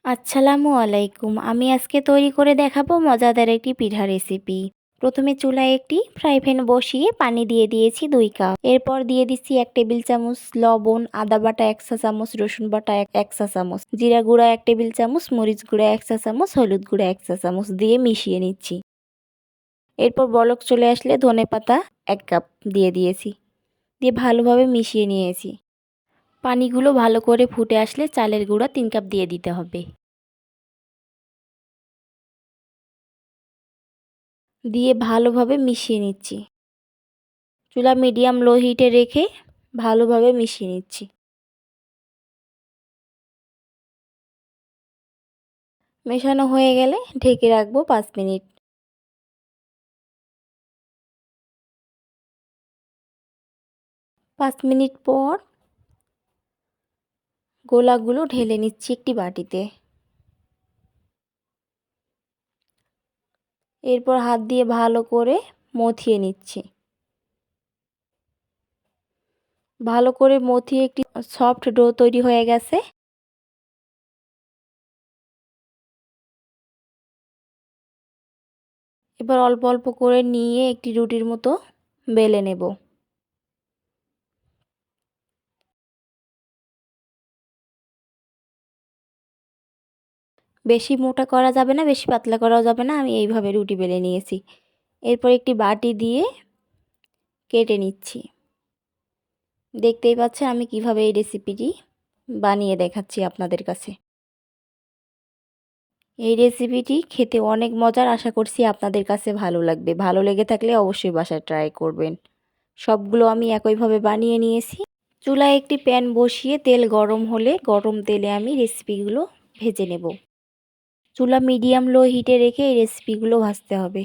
আসসালামু আলাইকুম। আমি আজকে তৈরি করে দেখাবো মজাদার একটি পিঠা রেসিপি। প্রথমে চুলায় একটি ফ্রাই প্যান বসিয়ে পানি দিয়ে দিয়েছি 2 কাপ। এরপর দিয়ে দিচ্ছি 1 টেবিল চামচ লবণ, আদা বাটা 1 চা চামচ, রসুন বাটা 1 চা চামচ, জিরা গুঁড়া 1 টেবিল চামচ, মরিচ গুঁড়া 1 চা চামচ, হলুদ গুঁড়া 1 চা চামচ দিয়ে মিশিয়ে নিচ্ছি। এরপর বলক চলে আসলে ধনেপাতা 1 কাপ দিয়ে দিয়েছি। দিয়ে ভালোভাবে মিশিয়ে নিয়েছি। পানিগুলো ভালো করে ফুটে আসলে চালের গুঁড়া 3 কাপ দিয়ে দিতে হবে। দিয়ে ভালোভাবে মিশিয়ে নিচ্ছি। চুলা মিডিয়াম লো হিটে রেখে ভালোভাবে মিশিয়ে নিচ্ছি। মেশানো হয়ে গেলে ঢেকে রাখবো 5 মিনিট। 5 মিনিট পর গোলাগুলো ঢেলে নিচ্ছি একটি বাটিতে। এরপর হাত দিয়ে ভালো করে মথিয়ে নিচ্ছি। ভালো করে মথিয়ে একটি সফট ডো তৈরি হয়ে গেছে। এবার অল্প অল্প করে নিয়ে একটি রুটির মতো বেলে নেব। বেশি মোটা করা যাবে না, বেশি পাতলা করাও যাবে না। আমি এইভাবে রুটি বেলে নিয়েছি। এরপর একটি বাটি দিয়ে কেটে নিচ্ছি। দেখতেই পাচ্ছেন আমি কিভাবে এই রেসিপিটি বানিয়ে দেখাচ্ছি আপনাদের কাছে। এই রেসিপিটি খেতে অনেক মজার, আশা করছি আপনাদের কাছে ভালো লাগবে। ভালো লেগে থাকলে অবশ্যই বাসায় ট্রাই করবেন। সবগুলো আমি একইভাবে বানিয়ে নিয়েছি। চুলায় একটি প্যান বসিয়ে তেল গরম হলে গরম তেলে আমি রেসিপিগুলো ভেজে নেব। চুলা মিডিয়াম লো হিটে রেখে এই রেসিপিগুলো ভাজতে হবে।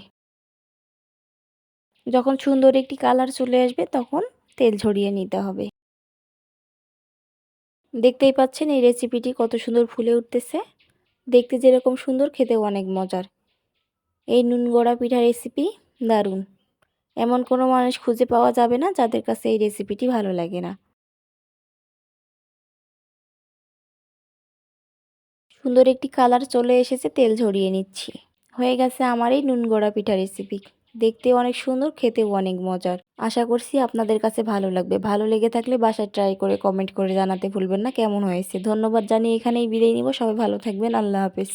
যখন সুন্দর একটি কালার চলে আসবে তখন তেল ঝরিয়ে নিতে হবে। দেখতেই পাচ্ছেন এই রেসিপিটি কত সুন্দর ফুলে উঠতেছে। দেখতে যেরকম সুন্দর, খেতেও অনেক মজার। এই নুন গড়া পিঠা রেসিপি দারুণ। এমন কোনো মানুষ খুঁজে পাওয়া যাবে না যাদের কাছে এই রেসিপিটি ভালো লাগে না। সুন্দর একটি কালার চলে এসেছে, তেল ঝরিয়ে নিচ্ছি। হয়ে গেছে আমার এই নুন গড়া পিঠা রেসিপি। দেখতে অনেক সুন্দর, খেতেও অনেক মজার। আশা করছি আপনাদের কাছে ভালো লাগবে। ভালো লেগে থাকলে বাসায় ট্রাই করে কমেন্ট করে জানাতে ভুলবেন না কেমন হয়েছে। ধন্যবাদ জানিয়ে এখানেই বিদায় নিব। সবাই ভালো থাকবেন। আল্লাহ হাফেজ।